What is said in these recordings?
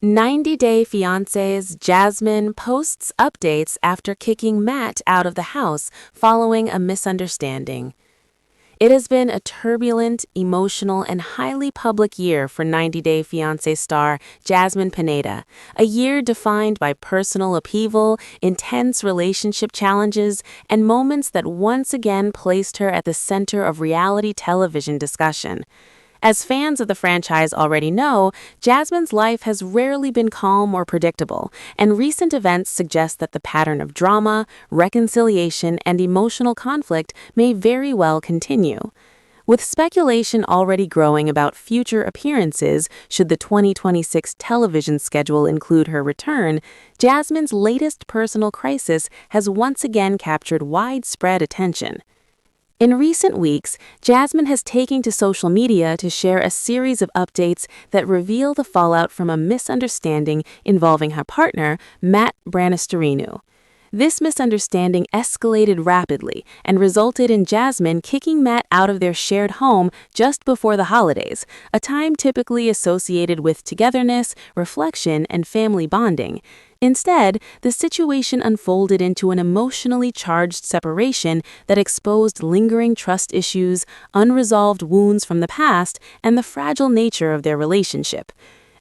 90-Day Fiancé's Jasmine posts updates after kicking Matt out of the house following a misunderstanding. It has been a turbulent, emotional, and highly public year for 90-Day Fiancé star Jasmine Pineda, a year defined by personal upheaval, intense relationship challenges, and moments that once again placed her at the center of reality television discussion. As fans of the franchise already know, Jasmine's life has rarely been calm or predictable, and recent events suggest that the pattern of drama, reconciliation, and emotional conflict may very well continue. With speculation already growing about future appearances should the 2026 television schedule include her return, Jasmine's latest personal crisis has once again captured widespread attention. In recent weeks, Jasmine has taken to social media to share a series of updates that reveal the fallout from a misunderstanding involving her partner, Matt Brannisterinu. This misunderstanding escalated rapidly and resulted in Jasmine kicking Matt out of their shared home just before the holidays, a time typically associated with togetherness, reflection, and family bonding. Instead, the situation unfolded into an emotionally charged separation that exposed lingering trust issues, unresolved wounds from the past, and the fragile nature of their relationship.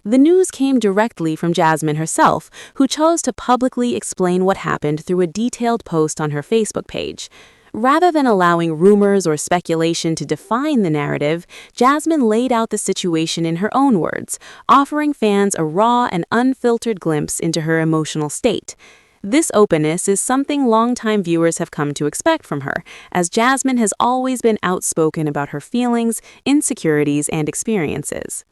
The news came directly from Jasmine herself, who chose to publicly explain what happened through a detailed post on her Facebook page. Rather than allowing rumors or speculation to define the narrative, Jasmine laid out the situation in her own words, offering fans a raw and unfiltered glimpse into her emotional state. This openness is something longtime viewers have come to expect from her, as Jasmine has always been outspoken about her feelings, insecurities, and experiences.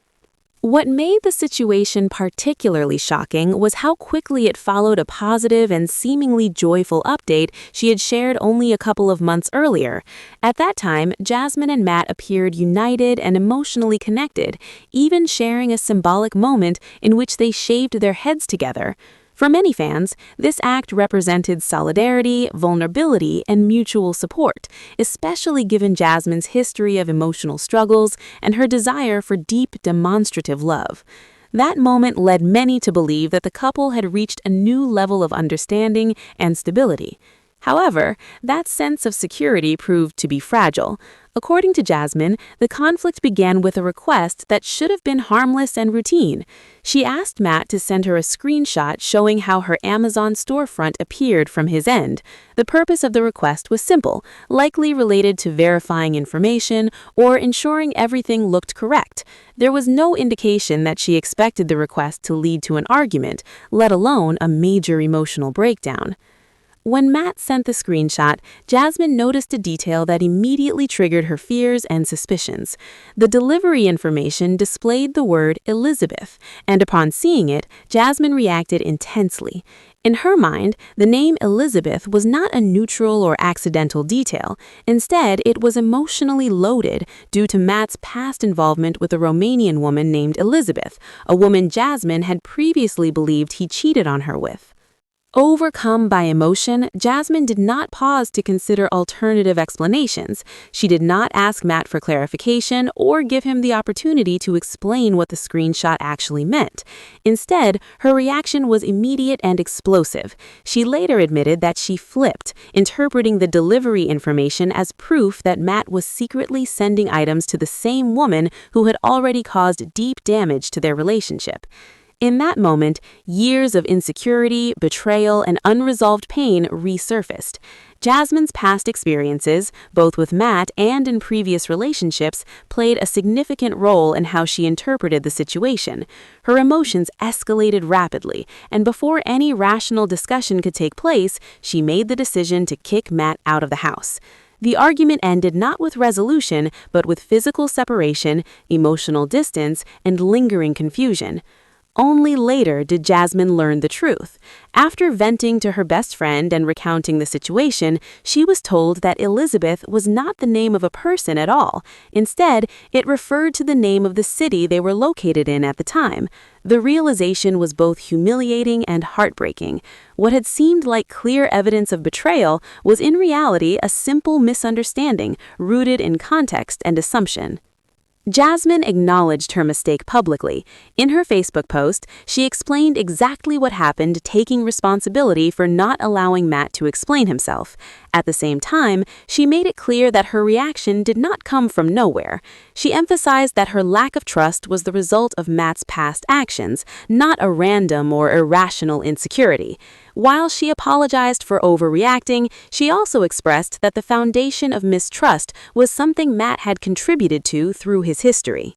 What made the situation particularly shocking was how quickly it followed a positive and seemingly joyful update she had shared only a couple of months earlier. At that time, Jasmine and Matt appeared united and emotionally connected, even sharing a symbolic moment in which they shaved their heads together. For many fans, this act represented solidarity, vulnerability, and mutual support, especially given Jasmine's history of emotional struggles and her desire for deep, demonstrative love. That moment led many to believe that the couple had reached a new level of understanding and stability. However, that sense of security proved to be fragile. According to Jasmine, the conflict began with a request that should have been harmless and routine. She asked Matt to send her a screenshot showing how her Amazon storefront appeared from his end. The purpose of the request was simple, likely related to verifying information or ensuring everything looked correct. There was no indication that she expected the request to lead to an argument, let alone a major emotional breakdown. When Matt sent the screenshot, Jasmine noticed a detail that immediately triggered her fears and suspicions. The delivery information displayed the word Elizabeth, and upon seeing it, Jasmine reacted intensely. In her mind, the name Elizabeth was not a neutral or accidental detail. Instead, it was emotionally loaded due to Matt's past involvement with a Romanian woman named Elizabeth, a woman Jasmine had previously believed he cheated on her with. Overcome by emotion, Jasmine did not pause to consider alternative explanations. She did not ask Matt for clarification or give him the opportunity to explain what the screenshot actually meant. Instead, her reaction was immediate and explosive. She later admitted that she flipped, interpreting the delivery information as proof that Matt was secretly sending items to the same woman who had already caused deep damage to their relationship. In that moment, years of insecurity, betrayal, and unresolved pain resurfaced. Jasmine's past experiences, both with Matt and in previous relationships, played a significant role in how she interpreted the situation. Her emotions escalated rapidly, and before any rational discussion could take place, she made the decision to kick Matt out of the house. The argument ended not with resolution, but with physical separation, emotional distance, and lingering confusion. Only later did Jasmine learn the truth. After venting to her best friend and recounting the situation, she was told that Elizabeth was not the name of a person at all. Instead, it referred to the name of the city they were located in at the time. The realization was both humiliating and heartbreaking. What had seemed like clear evidence of betrayal was in reality a simple misunderstanding rooted in context and assumption. Jasmine acknowledged her mistake publicly. In her Facebook post, she explained exactly what happened, taking responsibility for not allowing Matt to explain himself. At the same time, she made it clear that her reaction did not come from nowhere. She emphasized that her lack of trust was the result of Matt's past actions, not a random or irrational insecurity. While she apologized for overreacting, she also expressed that the foundation of mistrust was something Matt had contributed to through his history.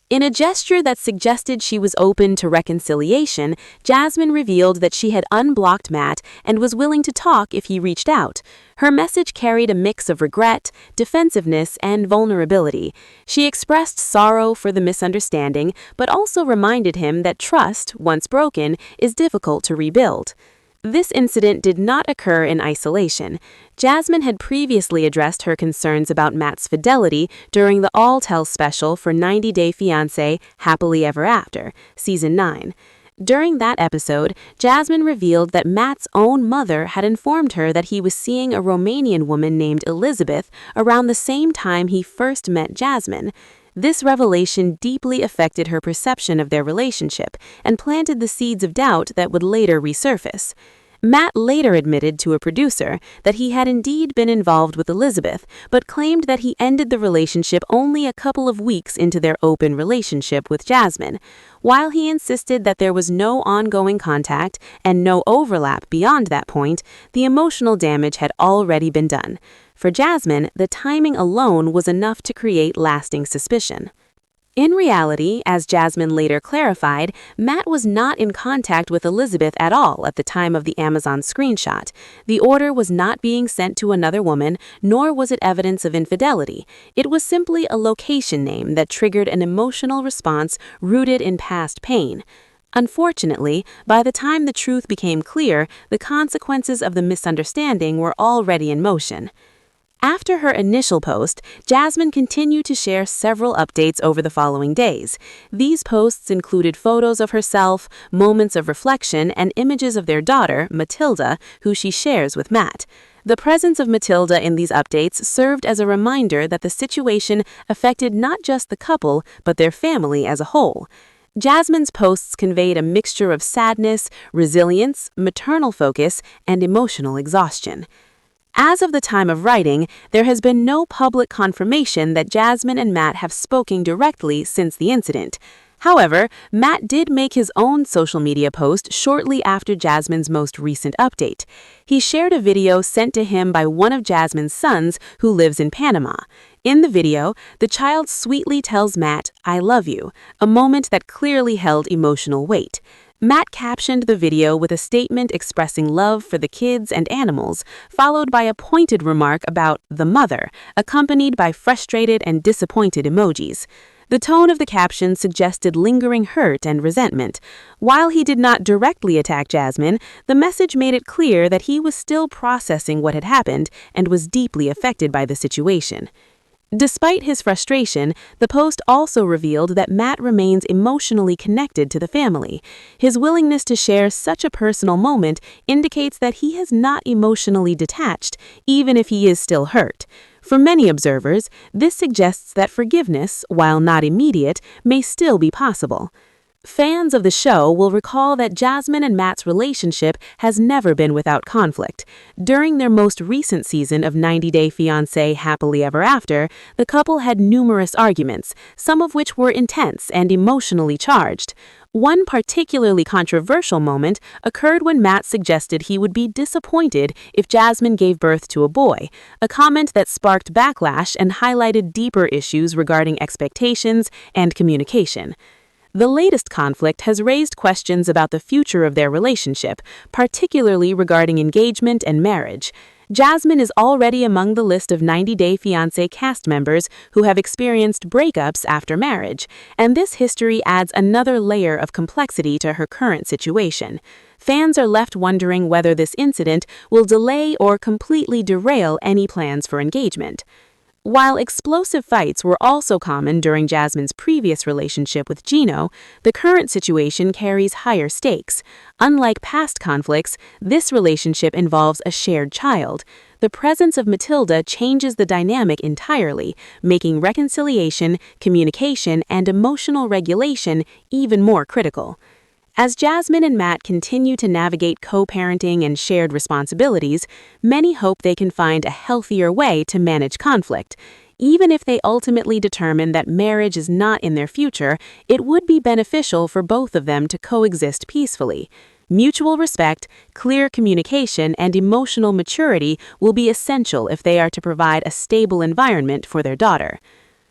In a gesture that suggested she was open to reconciliation, Jasmine revealed that she had unblocked Matt and was willing to talk if he reached out. Her message carried a mix of regret, defensiveness, and vulnerability. She expressed sorrow for the misunderstanding, but also reminded him that trust, once broken, is difficult to rebuild. This incident did not occur in isolation. Jasmine had previously addressed her concerns about Matt's fidelity during the All Tell special for 90 Day Fiancé Happily Ever After, Season 9. During that episode, Jasmine revealed that Matt's own mother had informed her that he was seeing a Romanian woman named Elizabeth around the same time he first met Jasmine. This revelation deeply affected her perception of their relationship and planted the seeds of doubt that would later resurface. Matt later admitted to a producer that he had indeed been involved with Elizabeth, but claimed that he ended the relationship only a couple of weeks into their open relationship with Jasmine. While he insisted that there was no ongoing contact and no overlap beyond that point, the emotional damage had already been done. For Jasmine, the timing alone was enough to create lasting suspicion. In reality, as Jasmine later clarified, Matt was not in contact with Elizabeth at all at the time of the Amazon screenshot. The order was not being sent to another woman, nor was it evidence of infidelity. It was simply a location name that triggered an emotional response rooted in past pain. Unfortunately, by the time the truth became clear, the consequences of the misunderstanding were already in motion. After her initial post, Jasmine continued to share several updates over the following days. These posts included photos of herself, moments of reflection, and images of their daughter, Matilda, who she shares with Matt. The presence of Matilda in these updates served as a reminder that the situation affected not just the couple, but their family as a whole. Jasmine's posts conveyed a mixture of sadness, resilience, maternal focus, and emotional exhaustion. As of the time of writing, there has been no public confirmation that Jasmine and Matt have spoken directly since the incident. However, Matt did make his own social media post shortly after Jasmine's most recent update. He shared a video sent to him by one of Jasmine's sons who lives in Panama. In the video, the child sweetly tells Matt, "I love you," a moment that clearly held emotional weight. Matt captioned the video with a statement expressing love for the kids and animals, followed by a pointed remark about the mother, accompanied by frustrated and disappointed emojis. The tone of the caption suggested lingering hurt and resentment. While he did not directly attack Jasmine, the message made it clear that he was still processing what had happened and was deeply affected by the situation. Despite his frustration, the post also revealed that Matt remains emotionally connected to the family. His willingness to share such a personal moment indicates that he has not emotionally detached, even if he is still hurt. For many observers, this suggests that forgiveness, while not immediate, may still be possible. Fans of the show will recall that Jasmine and Matt's relationship has never been without conflict. During their most recent season of 90 Day Fiancé Happily Ever After, the couple had numerous arguments, some of which were intense and emotionally charged. One particularly controversial moment occurred when Matt suggested he would be disappointed if Jasmine gave birth to a boy, a comment that sparked backlash and highlighted deeper issues regarding expectations and communication. The latest conflict has raised questions about the future of their relationship, particularly regarding engagement and marriage. Jasmine is already among the list of 90 Day Fiancé cast members who have experienced breakups after marriage, and this history adds another layer of complexity to her current situation. Fans are left wondering whether this incident will delay or completely derail any plans for engagement. While explosive fights were also common during Jasmine's previous relationship with Gino, the current situation carries higher stakes. Unlike past conflicts, this relationship involves a shared child. the presence of Matilda changes the dynamic entirely, making reconciliation, communication, and emotional regulation even more critical. As Jasmine and Matt continue to navigate co-parenting and shared responsibilities, many hope they can find a healthier way to manage conflict. Even if they ultimately determine that marriage is not in their future, it would be beneficial for both of them to coexist peacefully. Mutual respect, clear communication, and emotional maturity will be essential if they are to provide a stable environment for their daughter.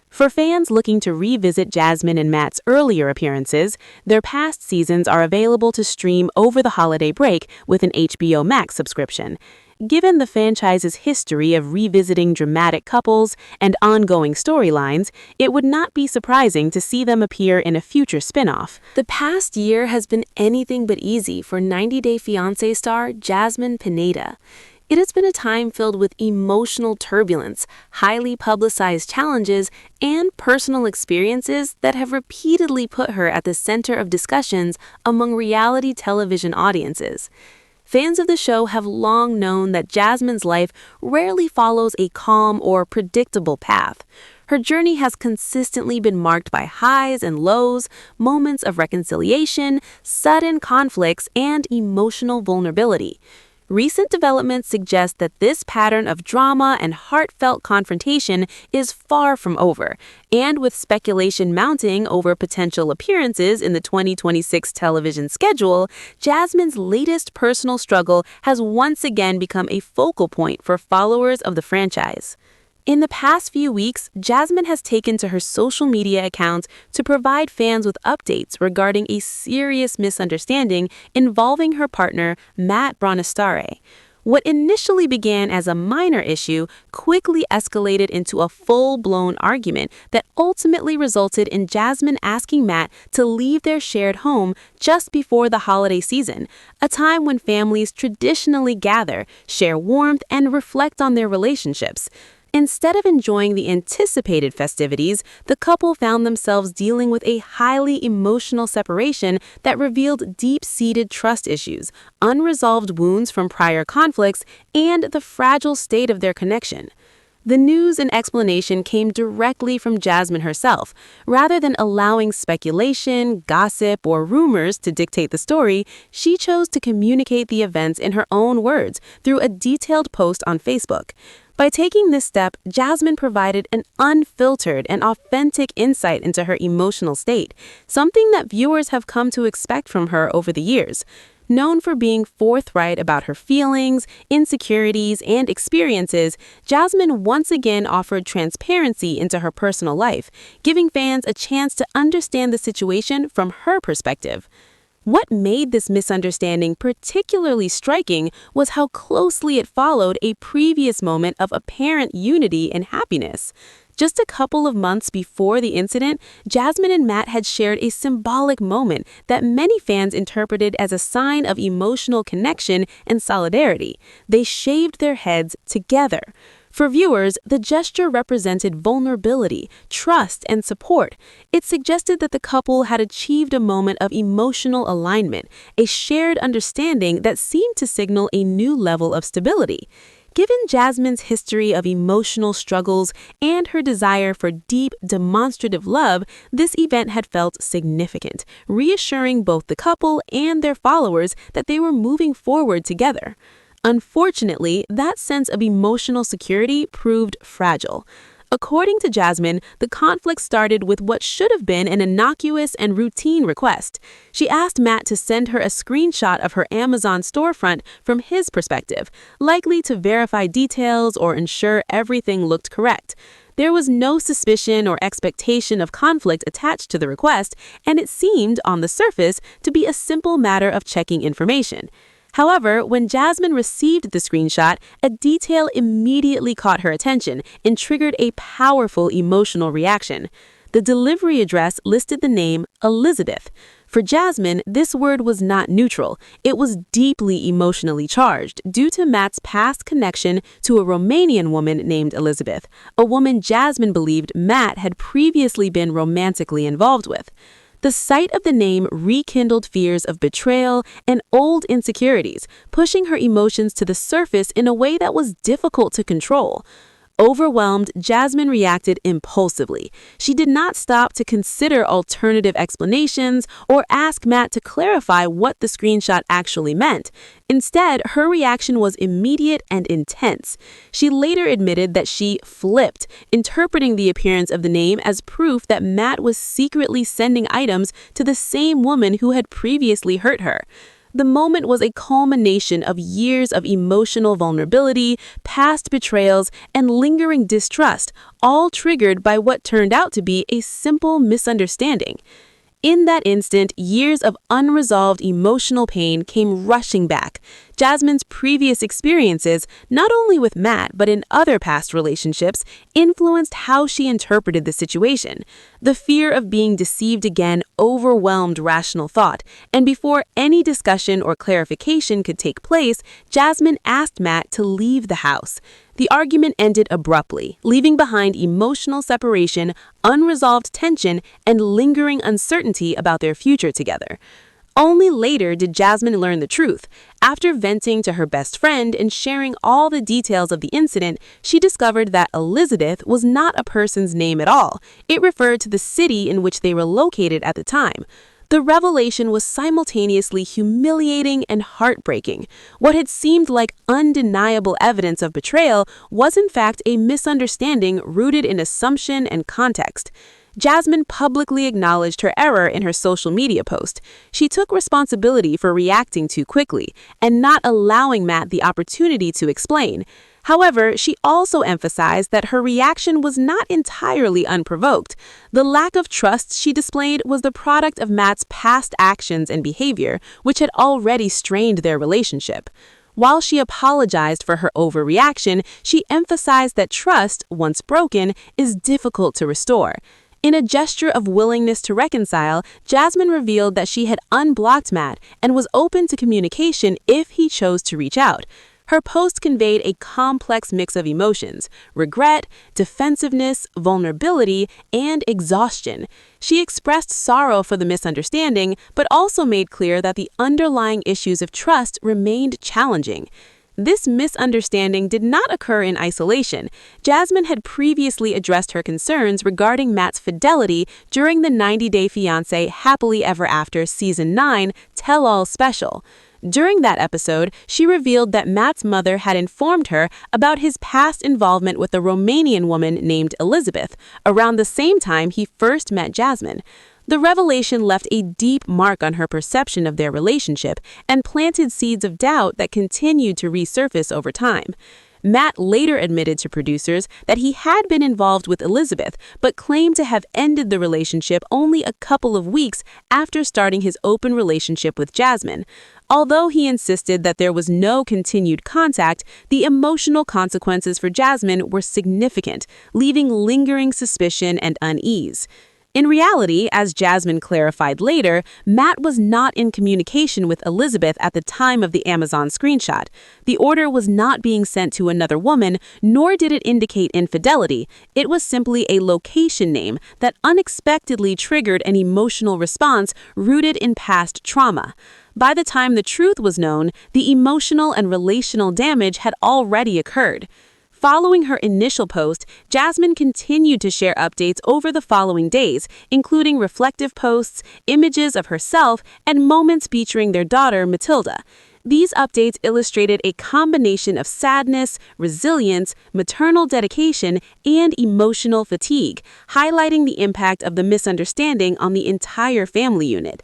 For fans looking to revisit Jasmine and Matt's earlier appearances, their past seasons are available to stream over the holiday break with an HBO Max subscription. Given the franchise's history of revisiting dramatic couples and ongoing storylines, it would not be surprising to see them appear in a future spin-off. The past year has been anything but easy for 90 Day Fiancé star Jasmine Pineda. It has been a time filled with emotional turbulence, highly publicized challenges, and personal experiences that have repeatedly put her at the center of discussions among reality television audiences. Fans of the show have long known that Jasmine's life rarely follows a calm or predictable path. Her journey has consistently been marked by highs and lows, moments of reconciliation, sudden conflicts, and emotional vulnerability. Recent developments suggest that this pattern of drama and heartfelt confrontation is far from over, and with speculation mounting over potential appearances in the 2026 television schedule, Jasmine's latest personal struggle has once again become a focal point for followers of the franchise. In the past few weeks, Jasmine has taken to her social media accounts to provide fans with updates regarding a serious misunderstanding involving her partner, Matt Bronastare. What initially began as a minor issue quickly escalated into a full-blown argument that ultimately resulted in Jasmine asking Matt to leave their shared home just before the holiday season, a time when families traditionally gather, share warmth, and reflect on their relationships. Instead of enjoying the anticipated festivities, the couple found themselves dealing with a highly emotional separation that revealed deep-seated trust issues, unresolved wounds from prior conflicts, and the fragile state of their connection. The news and explanation came directly from Jasmine herself. Rather than allowing speculation, gossip, or rumors to dictate the story, she chose to communicate the events in her own words through a detailed post on Facebook. By taking this step, Jasmine provided an unfiltered and authentic insight into her emotional state, something that viewers have come to expect from her over the years. Known for being forthright about her feelings, insecurities, and experiences, Jasmine once again offered transparency into her personal life, giving fans a chance to understand the situation from her perspective. What made this misunderstanding particularly striking was how closely it followed a previous moment of apparent unity and happiness. Just a couple of months before the incident, Jasmine and Matt had shared a symbolic moment that many fans interpreted as a sign of emotional connection and solidarity. They shaved their heads together. For viewers, the gesture represented vulnerability, trust, and support. It suggested that the couple had achieved a moment of emotional alignment, a shared understanding that seemed to signal a new level of stability. Given Jasmine's history of emotional struggles and her desire for deep, demonstrative love, this event had felt significant, reassuring both the couple and their followers that they were moving forward together. Unfortunately, that sense of emotional security proved fragile. According to Jasmine, the conflict started with what should have been an innocuous and routine request. She asked Matt to send her a screenshot of her Amazon storefront from his perspective, likely to verify details or ensure everything looked correct. There was no suspicion or expectation of conflict attached to the request, and it seemed, on the surface, to be a simple matter of checking information. However, when Jasmine received the screenshot, a detail immediately caught her attention and triggered a powerful emotional reaction. The delivery address listed the name Elizabeth. For Jasmine, this word was not neutral. It was deeply emotionally charged due to Matt's past connection to a Romanian woman named Elizabeth, a woman Jasmine believed Matt had previously been romantically involved with. The sight of the name rekindled fears of betrayal and old insecurities, pushing her emotions to the surface in a way that was difficult to control. Overwhelmed, Jasmine reacted impulsively. She did not stop to consider alternative explanations or ask Matt to clarify what the screenshot actually meant. Instead, her reaction was immediate and intense. She later admitted that she flipped, interpreting the appearance of the name as proof that Matt was secretly sending items to the same woman who had previously hurt her. The moment was a culmination of years of emotional vulnerability, past betrayals, and lingering distrust, all triggered by what turned out to be a simple misunderstanding. In that instant, years of unresolved emotional pain came rushing back. Jasmine's previous experiences, not only with Matt but in other past relationships, influenced how she interpreted the situation. The fear of being deceived again overwhelmed rational thought, and before any discussion or clarification could take place, Jasmine asked Matt to leave the house. The argument ended abruptly, leaving behind emotional separation, unresolved tension, and lingering uncertainty about their future together. Only later did Jasmine learn the truth. After venting to her best friend and sharing all the details of the incident, she discovered that Elizabeth was not a person's name at all. It referred to the city in which they were located at the time. The revelation was simultaneously humiliating and heartbreaking. What had seemed like undeniable evidence of betrayal was in fact a misunderstanding rooted in assumption and context. Jasmine publicly acknowledged her error in her social media post. She took responsibility for reacting too quickly and not allowing Matt the opportunity to explain. However, she also emphasized that her reaction was not entirely unprovoked. The lack of trust she displayed was the product of Matt's past actions and behavior, which had already strained their relationship. While she apologized for her overreaction, she emphasized that trust, once broken, is difficult to restore. In a gesture of willingness to reconcile, Jasmine revealed that she had unblocked Matt and was open to communication if he chose to reach out. Her post conveyed a complex mix of emotions: regret, defensiveness, vulnerability, and exhaustion. She expressed sorrow for the misunderstanding, but also made clear that the underlying issues of trust remained challenging. This misunderstanding did not occur in isolation. Jasmine had previously addressed her concerns regarding Matt's fidelity during the 90-Day Fiancé Happily Ever After Season 9 Tell-All Special. During that episode, she revealed that Matt's mother had informed her about his past involvement with a Romanian woman named Elizabeth, around the same time he first met Jasmine. The revelation left a deep mark on her perception of their relationship and planted seeds of doubt that continued to resurface over time. Matt later admitted to producers that he had been involved with Elizabeth, but claimed to have ended the relationship only a couple of weeks after starting his open relationship with Jasmine. Although he insisted that there was no continued contact, the emotional consequences for Jasmine were significant, leaving lingering suspicion and unease. In reality, as Jasmine clarified later, Matt was not in communication with Elizabeth at the time of the Amazon screenshot. The order was not being sent to another woman, nor did it indicate infidelity. It was simply a location name that unexpectedly triggered an emotional response rooted in past trauma. By the time the truth was known, the emotional and relational damage had already occurred. Following her initial post, Jasmine continued to share updates over the following days, including reflective posts, images of herself, and moments featuring their daughter, Matilda. These updates illustrated a combination of sadness, resilience, maternal dedication, and emotional fatigue, highlighting the impact of the misunderstanding on the entire family unit.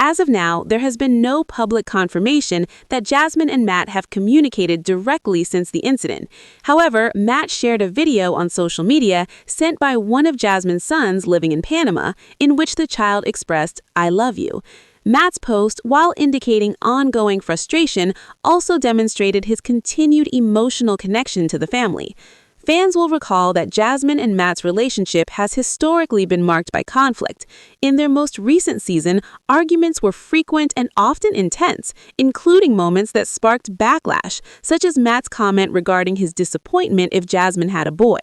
As of now, there has been no public confirmation that Jasmine and Matt have communicated directly since the incident. However, Matt shared a video on social media sent by one of Jasmine's sons living in Panama, in which the child expressed, "I love you." Matt's post, while indicating ongoing frustration, also demonstrated his continued emotional connection to the family. Fans will recall that Jasmine and Matt's relationship has historically been marked by conflict. In their most recent season, arguments were frequent and often intense, including moments that sparked backlash, such as Matt's comment regarding his disappointment if Jasmine had a boy.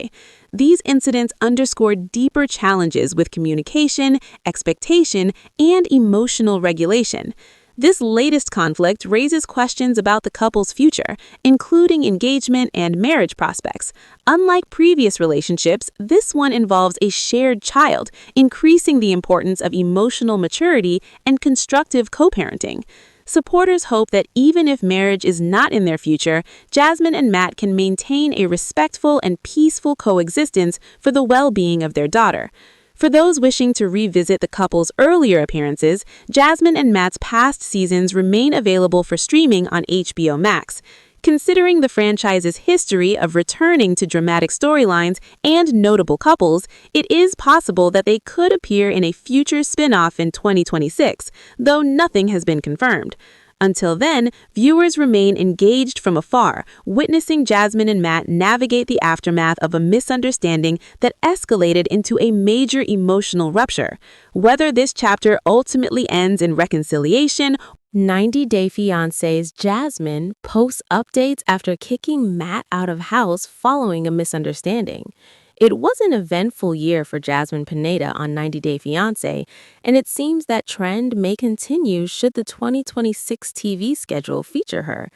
These incidents underscore deeper challenges with communication, expectation, and emotional regulation. This latest conflict raises questions about the couple's future, including engagement and marriage prospects. Unlike previous relationships, this one involves a shared child, increasing the importance of emotional maturity and constructive co-parenting. Supporters hope that even if marriage is not in their future, Jasmine and Matt can maintain a respectful and peaceful coexistence for the well-being of their daughter. For those wishing to revisit the couple's earlier appearances, Jasmine and Matt's past seasons remain available for streaming on HBO Max. Considering the franchise's history of returning to dramatic storylines and notable couples, it is possible that they could appear in a future spin-off in 2026, though nothing has been confirmed. Until then, viewers remain engaged from afar, witnessing Jasmine and Matt navigate the aftermath of a misunderstanding that escalated into a major emotional rupture. Whether this chapter ultimately ends in reconciliation, 90 Day Fiancé's Jasmine posts updates after kicking Matt out of house following a misunderstanding. It was an eventful year for Jasmine Pineda on 90 Day Fiancé, and it seems that trend may continue should the 2026 TV schedule feature her.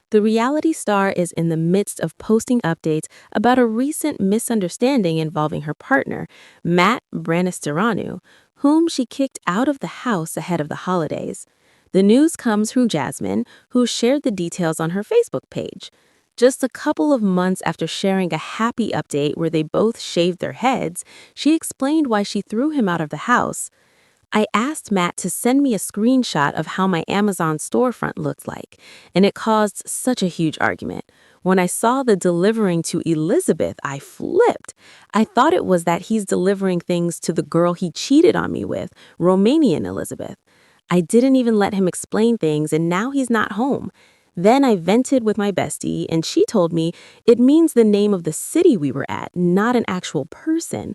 The reality star is in the midst of posting updates about a recent misunderstanding involving her partner, Matt Branistaranu, whom she kicked out of the house ahead of the holidays. The news comes from Jasmine, who shared the details on her Facebook page. Just a couple of months after sharing a happy update where they both shaved their heads, she explained why she threw him out of the house. "I asked Matt to send me a screenshot of how my Amazon storefront looked like, and it caused such a huge argument. When I saw the delivering to Elizabeth, I flipped. I thought it was that he's delivering things to the girl he cheated on me with, Romanian Elizabeth. I didn't even let him explain things, and now he's not home. Then I vented with my bestie, and she told me it means the name of the city we were at, not an actual person.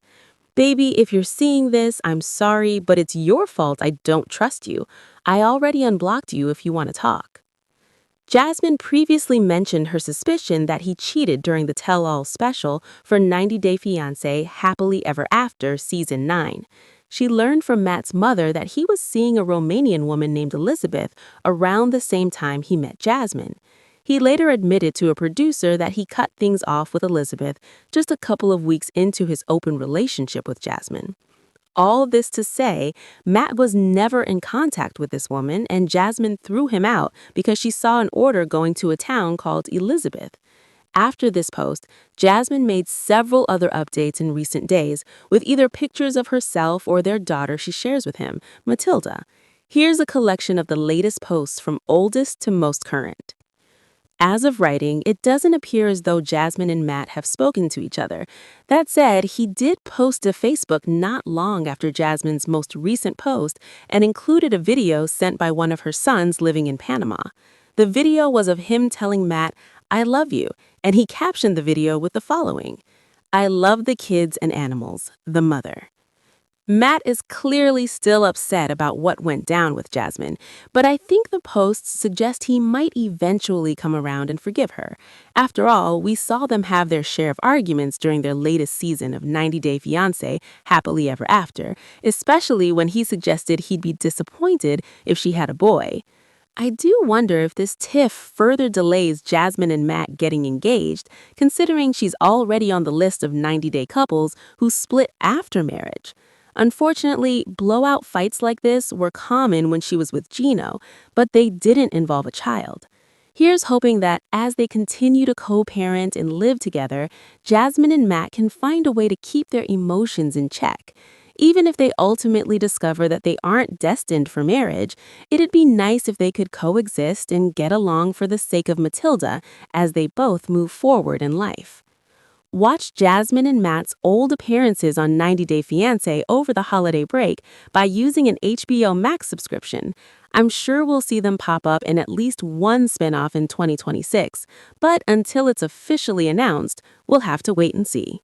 Baby, if you're seeing this, I'm sorry, but it's your fault I don't trust you. I already unblocked you if you want to talk." Jasmine previously mentioned her suspicion that he cheated during the tell-all special for 90 Day Fiancé Happily Ever After Season 9. She learned from Matt's mother that he was seeing a Romanian woman named Elizabeth around the same time he met Jasmine. He later admitted to a producer that he cut things off with Elizabeth just a couple of weeks into his open relationship with Jasmine. All this to say, Matt was never in contact with this woman, and Jasmine threw him out because she saw an order going to a town called Elizabeth. After this post, Jasmine made several other updates in recent days with either pictures of herself or their daughter she shares with him, Matilda. Here's a collection of the latest posts from oldest to most current. As of writing, it doesn't appear as though Jasmine and Matt have spoken to each other. That said, he did post to Facebook not long after Jasmine's most recent post and included a video sent by one of her sons living in Panama. The video was of him telling Matt, "I love you," and he captioned the video with the following: "I love the kids and animals, the mother." Matt is clearly still upset about what went down with Jasmine, but I think the posts suggest he might eventually come around and forgive her. After all, we saw them have their share of arguments during their latest season of 90 Day Fiancé Happily Ever After, especially when he suggested he'd be disappointed if she had a boy. I do wonder if this tiff further delays Jasmine and Matt getting engaged, considering she's already on the list of 90-day couples who split after marriage. Unfortunately, blowout fights like this were common when she was with Gino, but they didn't involve a child. Here's hoping that as they continue to co-parent and live together, Jasmine and Matt can find a way to keep their emotions in check. Even if they ultimately discover that they aren't destined for marriage, it'd be nice if they could coexist and get along for the sake of Matilda as they both move forward in life. Watch Jasmine and Matt's old appearances on 90 Day Fiancé over the holiday break by using an HBO Max subscription. I'm sure we'll see them pop up in at least one spinoff in 2026, but until it's officially announced, we'll have to wait and see.